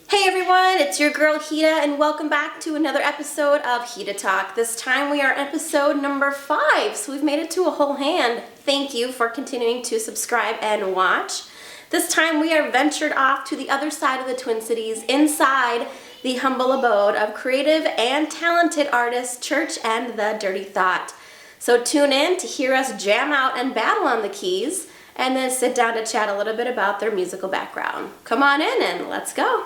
Hey everyone, it's your girl Hita and welcome back to another episode of HitaTalk. This time we are episode number 5, so we've made it to a whole hand. Thank you for continuing to subscribe and watch. This time we are ventured off to the other side of the Twin Cities, inside the humble abode of creative and talented artist Chirch The Dirty Thought. So tune in to hear us jam out and battle on the keys, and then sit down to chat a little bit about their musical background. Come on in and let's go.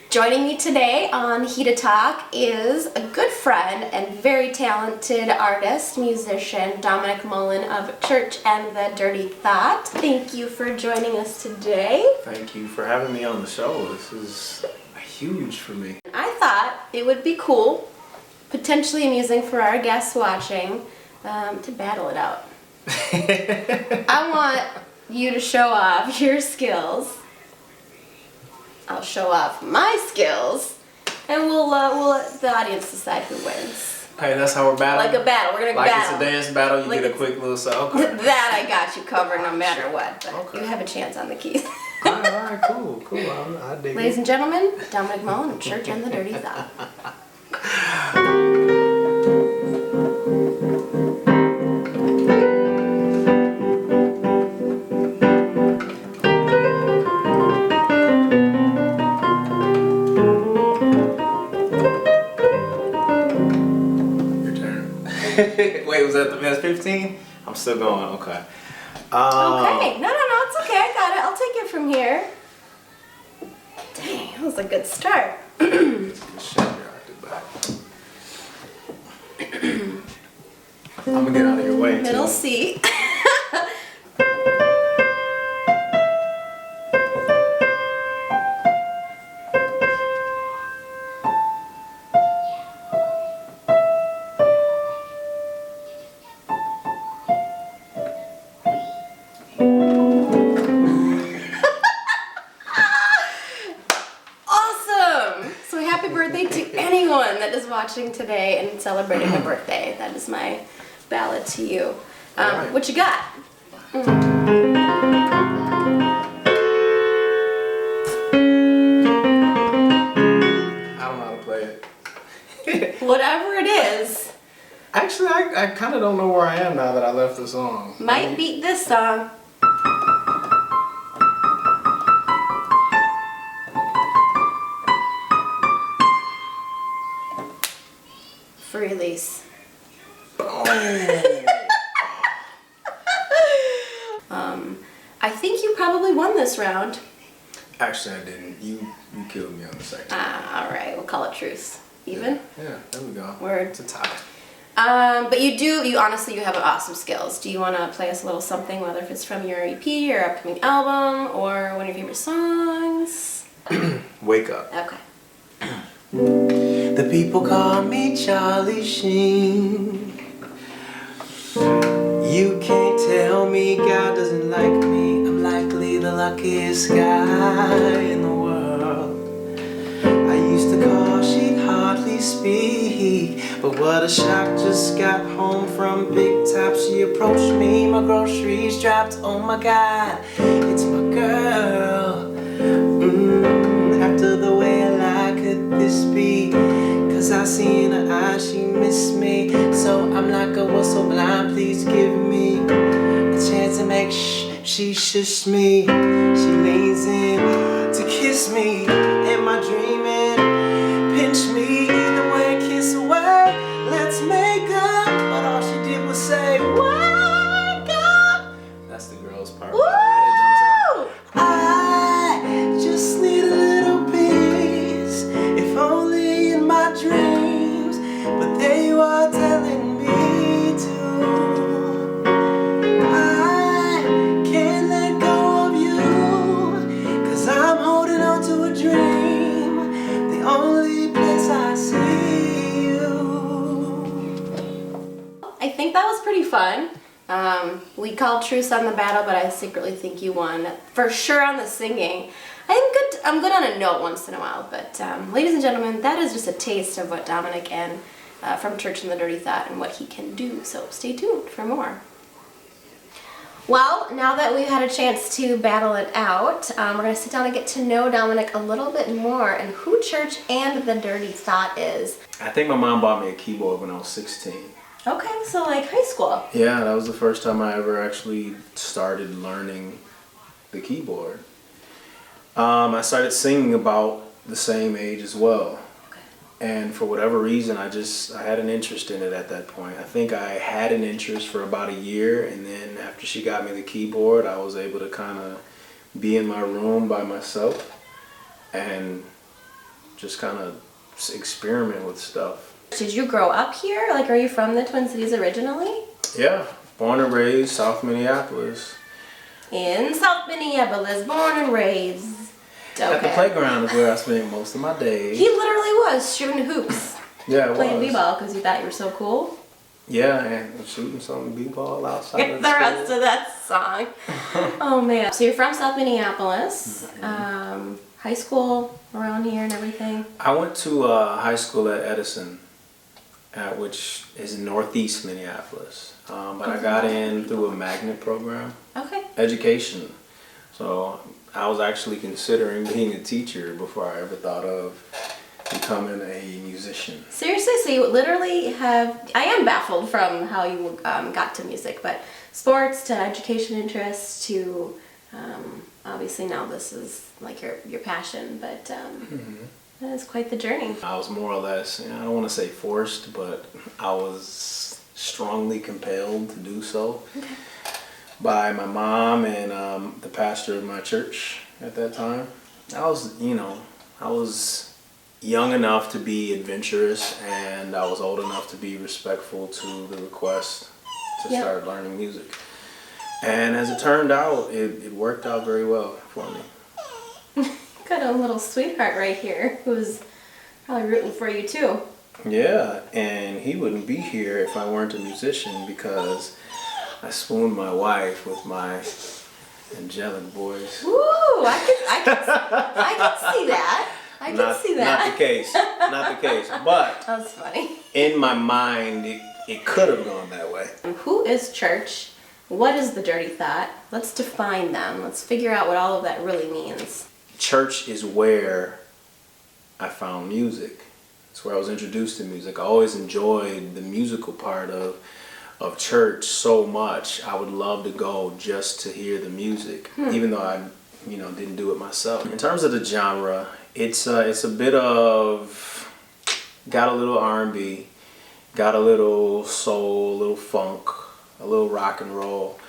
Joining me today on HitaTalk is a good friend and very talented artist, musician, Dominic Mullen of Chirch The Dirty Thought. Thank you for joining us today. Thank you for having me on the show. This is huge for me. I thought it would be cool, potentially amusing for our guests watching, to battle it out. I want you to show off your skills. I'll show off my skills, and we'll let the audience decide who wins. Hey, that's how we're battling? Like a battle. We're going to battle. Like it's a dance battle, you like get a quick little song. Okay. That I got you covered no matter what, but you have a chance on the keys. all right, cool. I dig Ladies it. and gentlemen, Dominic Mullen of Chirch The Dirty Thought. Wait, was that the best 15? I'm still going, okay. Okay, no, it's okay, I got it. I'll take it from here. Dang, that was a good start. I'm gonna get out of your way, Middle too. seat. That is watching today and celebrating a birthday. That is my ballad to you. Right. What you got? I don't know how to play it. Whatever it is. Actually, I kind of don't know where I am now that I left the song. Might beat this song. Release. I think you probably won this round. Actually, I didn't. You killed me on the second. Alright, we'll call it truce. Even? Yeah, there we go. Word. It's a tie. But you honestly, you have awesome skills. Do you want to play us a little something, whether if it's from your EP or upcoming album or one of your favorite songs? Wake Up. Okay. The people call me Charlie Sheen. You can't tell me God doesn't like me. I'm likely the luckiest guy in the world. I used to call, she'd hardly speak, but what a shock, just got home from Big Top. She approached me, my groceries dropped, oh my God, it's my girl. After the way I lie, could this be? Cause I see in her eyes she missed me. So I'm like a whistle blind, please give me a chance to make she shush me. She leans in to kiss me. Am I dreaming? Pinch me, either way, kiss away. Let's make up. But all she did was say, wake up. That's the girl's part. Woo! I just need a little peace, if only in my dreams, but they were telling me to. I can't let go of you, cause I'm holding on to a dream, the only place I see you. I think that was pretty fun. We be called truce on the battle, but I secretly think you won. For sure on the singing. I'm good on a note once in a while, but ladies and gentlemen, that is just a taste of what Dominic and from Chirch The Dirty Thought and what he can do, so stay tuned for more. Well, now that we've had a chance to battle it out, we're going to sit down and get to know Dominic a little bit more and who Chirch and The Dirty Thought is. I think my mom bought me a keyboard when I was 16. Okay, so like high school. Yeah, that was the first time I ever actually started learning the keyboard. I started singing about the same age as well. And for whatever reason, I had an interest in it at that point. I think I had an interest for about a year, and then after she got me the keyboard, I was able to kind of be in my room by myself and just kind of experiment with stuff. Did you grow up here? Like, are you from the Twin Cities originally? Yeah, born and raised, South Minneapolis. In South Minneapolis, born and raised. Okay. At the playground is where I spent most of my days. He literally was shooting hoops. Yeah, it playing was. b-ball because you thought you were so cool. Yeah, and shooting some b-ball outside Get of the school. rest of that song. Oh man. So you're from South Minneapolis. High school around here and everything. I went to high school at Edison, which is in northeast Minneapolis. But I got in through a magnet program. Okay. Education. So I was actually considering being a teacher before I ever thought of becoming a musician. Seriously, so you literally have, I am baffled from how you got to music, but sports to education interests to, obviously now this is like your passion, but that is quite the journey. I was more or less, I don't want to say forced, but I was strongly compelled to do so. Okay. By my mom and the pastor of my church at that time. I was young enough to be adventurous, and I was old enough to be respectful to the request to start learning music. And as it turned out, it worked out very well for me. Got a little sweetheart right here who's probably rooting for you too. Yeah, and he wouldn't be here if I weren't a musician, because I swooned my wife with my angelic voice. Ooh, I can see that. I can see that. Not the case. Not the case. But That was funny. in my mind, it could have gone that way. Who is Chirch? What is the Dirty Thought? Let's define them. Let's figure out what all of that really means. Church is where I found music. It's where I was introduced to music. I always enjoyed the musical part of church so much. I would love to go just to hear the music, even though I didn't do it myself. In terms of the genre, it's a bit of, got a little R&B, got a little soul, a little funk, a little rock and roll.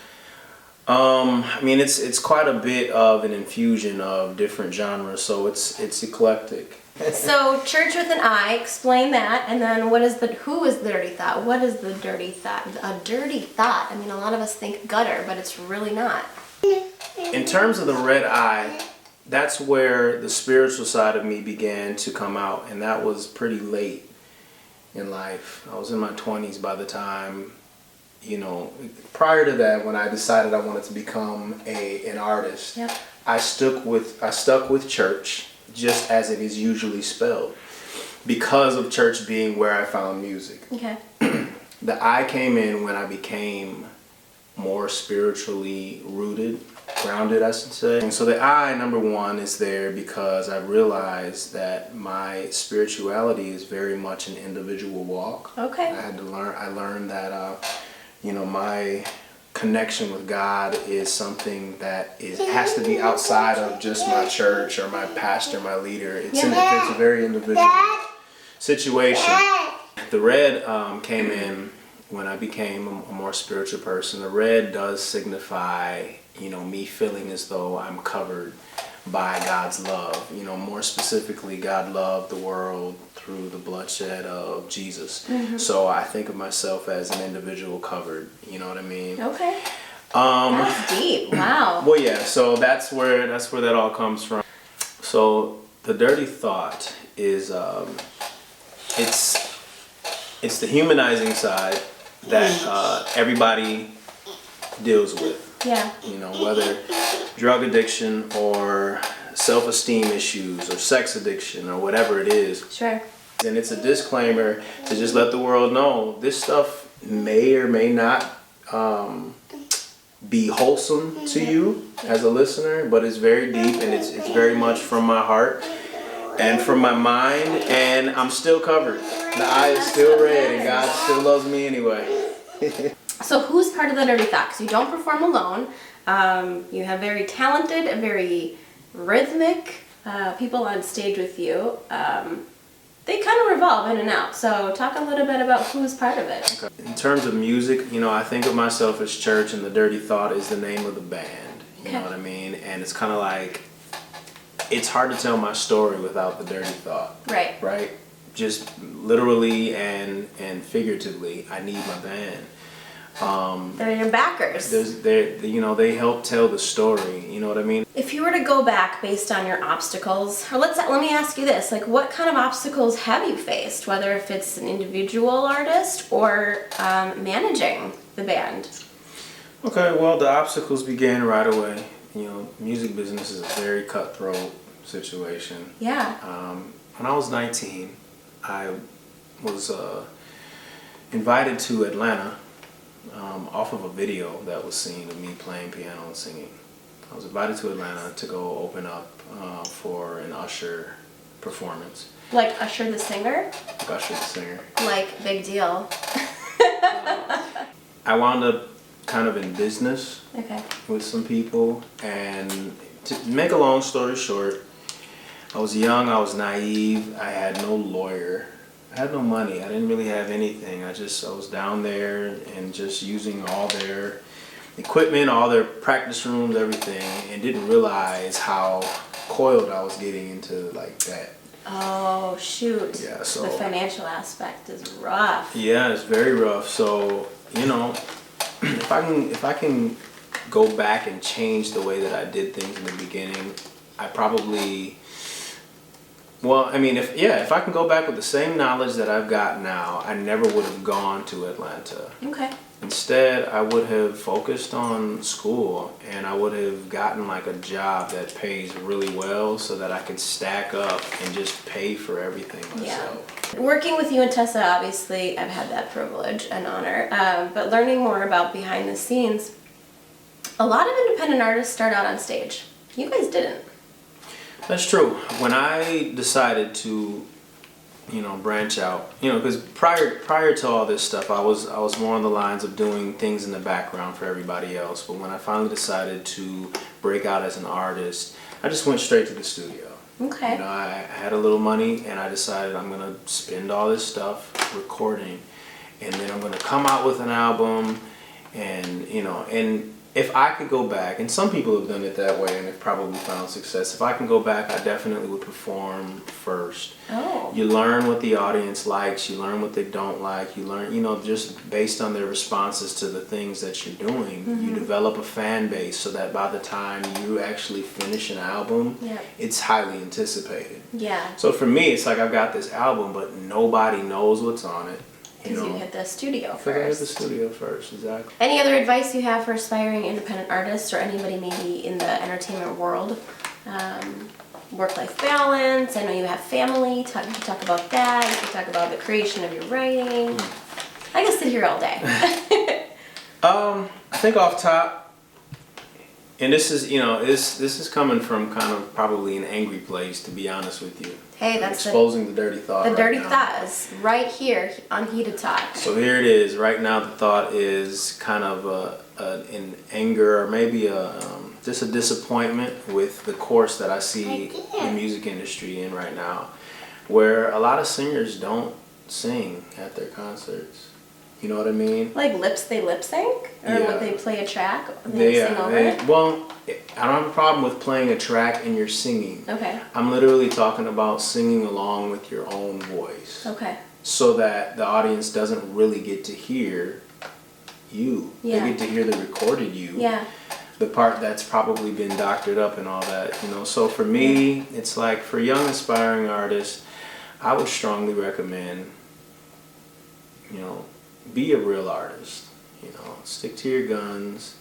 It's quite a bit of an infusion of different genres, so it's eclectic. So Church with an I, explain that, and then who is the Dirty Thought? What is the Dirty Thought? A dirty thought. I mean, a lot of us think gutter, but it's really not. In terms of the red eye, that's where the spiritual side of me began to come out, and that was pretty late in life. I was in my 20s by the time, prior to that, when I decided I wanted to become an artist. Yep. I stuck with church, just as it is usually spelled, because of church being where I found music. Okay. The I came in when I became more spiritually grounded, I should say. And so the I, number one, is there because I realized that my spirituality is very much an individual walk. Okay. I learned that, my connection with God is something that has to be outside of just my church or my pastor, my leader. It's a very individual situation. The red came in when I became a more spiritual person. The red does signify, me feeling as though I'm covered by God's love. More specifically, God loved the world through the bloodshed of Jesus. Mm-hmm. So I think of myself as an individual covered. You know what I mean? Okay. That's deep. Wow. Well, yeah. So that's where that all comes from. So the Dirty Thought is it's the humanizing side that everybody deals with. Yeah. You know, whether drug addiction or self-esteem issues or sex addiction or whatever it is. Sure. And it's a disclaimer to just let the world know this stuff may or may not be wholesome to you as a listener, but it's very deep and it's very much from my heart and from my mind, and I'm still covered. The eye is still red and God still loves me anyway. So who's part of the Dirty Thought? Because you don't perform alone. You have very talented, very rhythmic people on stage with you. They kind of revolve in and out. So talk a little bit about who's part of it. Okay. In terms of music, you know, I think of myself as Church, and The Dirty Thought is the name of the band. You know what I mean? And it's kind of like, it's hard to tell my story without the Dirty Thought. Right. Right? Just literally and figuratively, I need my band. They're your backers. They help tell the story. You know what I mean? If you were to go back based on your obstacles, or let me ask you this: like, what kind of obstacles have you faced? Whether if it's an individual artist or managing the band. Okay, well, the obstacles began right away. You know, music business is a very cutthroat situation. Yeah. When I was 19, I was invited to Atlanta off of a video that was seen of me playing piano and singing. I was invited to Atlanta to go open up for an Usher performance. Like Usher the singer? Like Usher the singer. Like, big deal. I wound up kind of in business with some people, and to make a long story short, I was young, I was naive, I had no lawyer, I had no money, I didn't really have anything. I was down there and just using all their equipment, all their practice rooms, everything, and didn't realize how coiled I was getting into like that. Oh shoot. Yeah, so the financial aspect is rough. Yeah, it's very rough. So, you know, if I can go back and change the way that I did things in the beginning, I probably, well, I mean, if I can go back with the same knowledge that I've got now, I never would have gone to Atlanta. Okay. Instead, I would have focused on school, and I would have gotten like a job that pays really well so that I could stack up and just pay for everything myself. Yeah. Working with you and Tessa, obviously, I've had that privilege and honor, but learning more about behind the scenes, a lot of independent artists start out on stage. You guys didn't. That's true. When I decided to, branch out, because prior to all this stuff, I was more on the lines of doing things in the background for everybody else. But when I finally decided to break out as an artist, I just went straight to the studio. Okay. I had a little money, and I decided I'm gonna spend all this stuff recording, and then I'm gonna come out with an album, and if I could go back, and some people have done it that way and have probably found success, if I can go back, I definitely would perform first. Oh. You learn what the audience likes, you learn what they don't like, you learn, just based on their responses to the things that you're doing, you develop a fan base so that by the time you actually finish an album, it's highly anticipated. Yeah. So for me, it's like I've got this album, but nobody knows what's on it. Because you hit the studio first. I hit the studio first, exactly. Any other advice you have for aspiring independent artists or anybody maybe in the entertainment world? Work-life balance. I know you have family. You can talk about that. You can talk about the creation of your writing. I could sit here all day. I think off top, and this is this is coming from kind of probably an angry place, to be honest with you. Hey, that's exposing the dirty thought. The dirty thought is right here on HitaTalk. So here it is. Right now, the thought is kind of an anger, or maybe just a disappointment with the course that I see the music industry in right now, where a lot of singers don't sing at their concerts. You know what I mean? Like they lip sync? Or would they play a track and they sing over it? Well, I don't have a problem with playing a track and you're singing. Okay. I'm literally talking about singing along with your own voice. Okay. So that the audience doesn't really get to hear you. Yeah. They get to hear the recorded you. Yeah. The part that's probably been doctored up and all that, So for me, it's like for young aspiring artists, I would strongly recommend, be a real artist. Stick to your guns.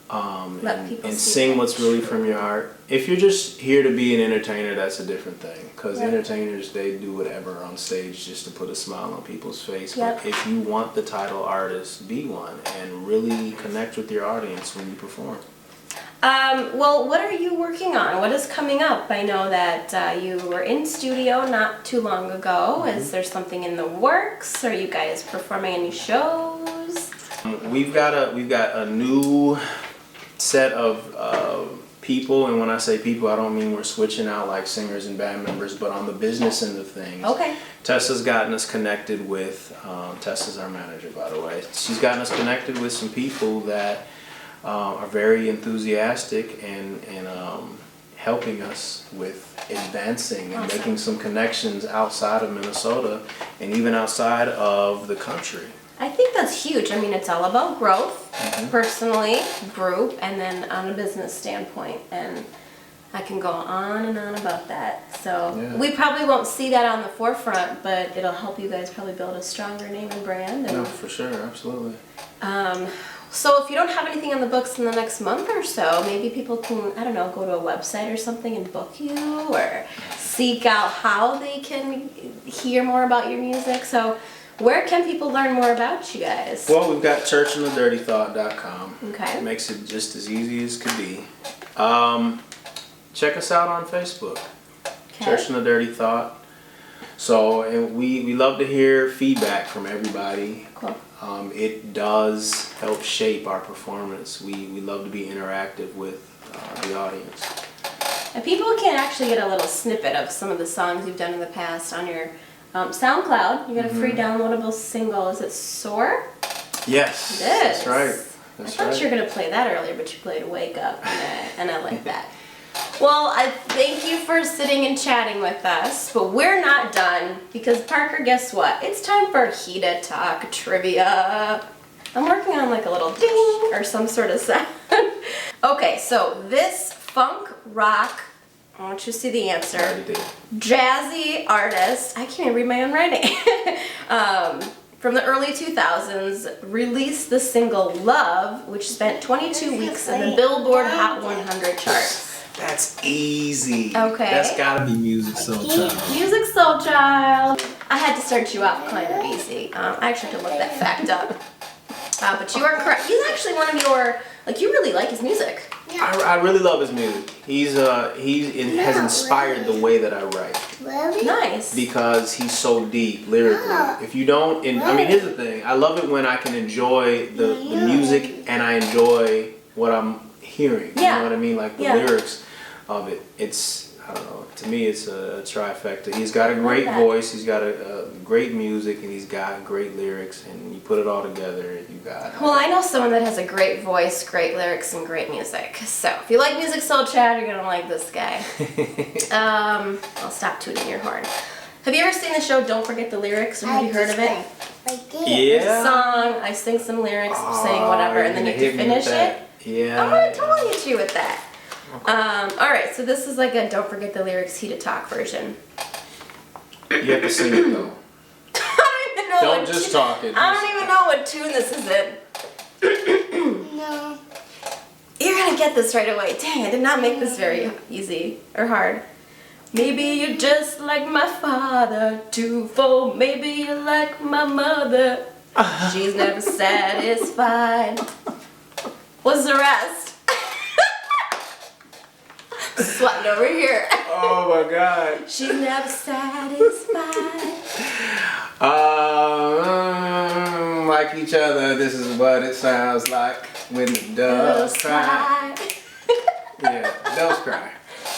Let people and see sing it. what's really from your heart. If you're just here to be an entertainer, that's a different thing. Because Yep. entertainers, they do whatever on stage just to put a smile on people's face. Yep. But if you want the title artist, be one and really connect with your audience when you perform. Well, what are you working on? What is coming up? I know that you were in studio not too long ago. Is there something in the works? Are you guys performing any shows? We've got a new set of people, and when I say people, I don't mean we're switching out like singers and band members, but on the business end of things. Okay. Tessa's gotten us connected with, Tessa's our manager, by the way. She's gotten us connected with some people that are very enthusiastic and helping us with advancing and Awesome. making some connections outside of Minnesota and even outside of the country. I think that's huge. I mean, it's all about growth, Mm-hmm. personally, group, and then on a business standpoint. And I can go on and on about that. So Yeah. we probably won't see that on the forefront, but it'll help you guys probably build a stronger name and brand. And No, for sure, absolutely. so if you don't have anything on the books in the next month or so, maybe people can, I don't know, go to a website or something and book you, or seek out how they can hear more about your music. So where can people learn more about you guys? Well, we've got chirchandthedirtythought.com. Okay. It makes it just as easy as could be. Check us out on Facebook. Okay. Chirch the Dirty Thought. So, and we love to hear feedback from everybody. Cool. It does help shape our performance. We love to be interactive with the audience. And people can actually get a little snippet of some of the songs you've done in the past on your SoundCloud. You got a free downloadable single. Is it Soar? Yes, It is. that's right. That's I thought right. you were going to play that earlier, but you played Wake Up, and I like that. Well, I thank you for sitting and chatting with us, but we're not done, because Parker, guess what? It's time for HitaTalk trivia. I'm working on like a little ding or some sort of sound. Okay, so this funk rock, I want you to see the answer. I already did. Jazzy artist, I can't even read my own writing, from the early 2000s, released the single Love, which spent 22 weeks in the Billboard Hot 100 charts. That's easy. Okay. That's gotta be Music Soul Child. Music Soul Child. I had to start you out kind of easy. I actually had to look that fact up. But you are correct. He's actually one of your, like, you really like his music. I really love his music. He has inspired the way that I write. Really? Nice. Because he's so deep lyrically. If you don't, I mean, here's the thing. I love it when I can enjoy the music and I enjoy what I'm hearing. You Yeah. know what I mean? Like the Yeah. lyrics of it. It's, I don't know. To me, it's a trifecta. He's got a great that. voice. He's got a great music, and he's got great lyrics. And you put it all together, and you got. Well, I know someone that has a great voice, great lyrics, and great music. So if you like Music Soul Child, you're gonna like this guy. I'll stop tooting your horn. Have you ever seen the show Don't Forget the Lyrics, or have you heard of it? Like this. Yeah. Song, I sing some lyrics, saying whatever, and then you have to finish it. Yeah. I'm gonna totally hit you with that. Alright, so this is like a Don't Forget the Lyrics HitaTalk version. You have to sing it though. I don't even know Don't what just tu- talk it. I don't even know what tune this is in. No. You're gonna get this right away. Dang, I did not make this very easy or hard. Maybe you're just like my father, twofold. Maybe you're like my mother. She's never satisfied. What's the rest? Sweating over here. Oh my God. She's never satisfied. Like each other, this is what it sounds like when the doves cry. Yeah, doves cry.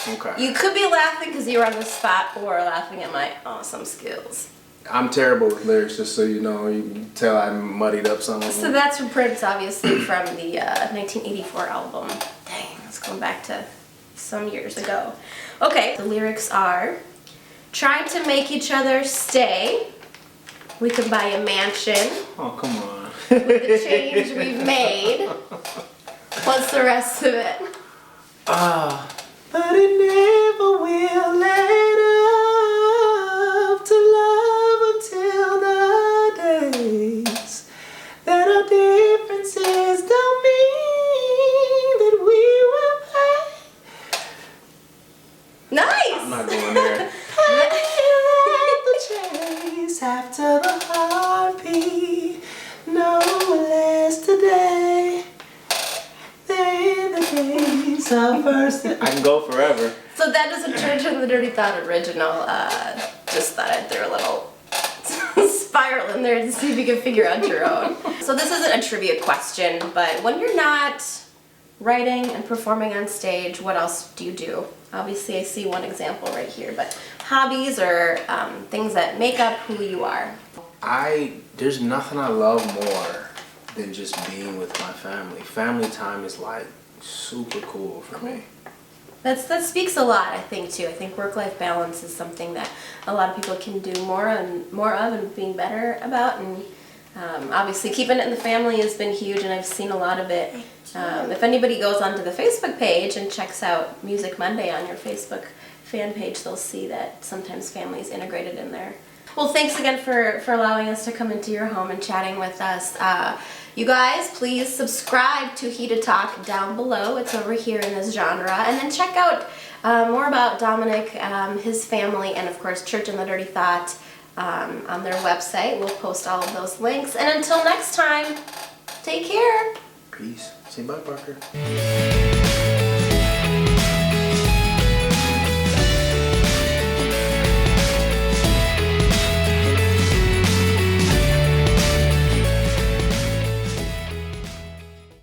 Okay. You could be laughing because you were on the spot, or laughing at my awesome skills. I'm terrible with lyrics, just so you know. You can tell I muddied up some of So them. that's from Prince, obviously, from the 1984 album. Dang, it's going back to some years ago. Okay, the lyrics are, trying to make each other stay. We could buy a mansion Oh, come on. with the change we've made. What's the rest of it? But it never will let up to love until the days that our differences don't mean I'm not going there. Chase after the heartbeat, no less today than the days of first. I can go forever. So that is a Chirch the Dirty Thought original. Just thought I'd throw a little spiral in there to see if you can figure out your own. So this isn't a trivia question, but when you're not writing and performing on stage, what else do you do? Obviously, I see one example right here, but hobbies or things that make up who you are. There's nothing I love more than just being with my family. Family time is like super cool for me. That speaks a lot, I think, too. I think work-life balance is something that a lot of people can do more of and being better about. And obviously, keeping it in the family has been huge, and I've seen a lot of it. If anybody goes onto the Facebook page and checks out Music Monday on your Facebook fan page, they'll see that sometimes family is integrated in there. Well, thanks again for allowing us to come into your home and chatting with us. You guys, please subscribe to HitaTalk down below. It's over here in this genre. And then check out more about Dominic, his family, and of course Chirch the Dirty Thought on their website. We'll post all of those links. And until next time, take care. Peace. Say bye, Parker.